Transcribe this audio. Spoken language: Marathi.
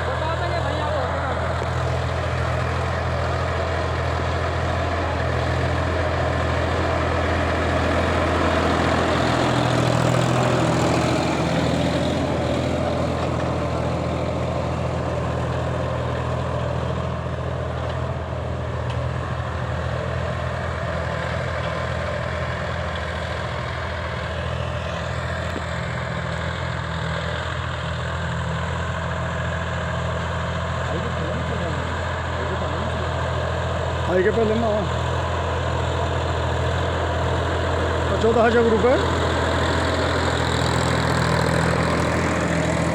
बता देंगे भैया को हाय के पहले ना 14,000 रुपये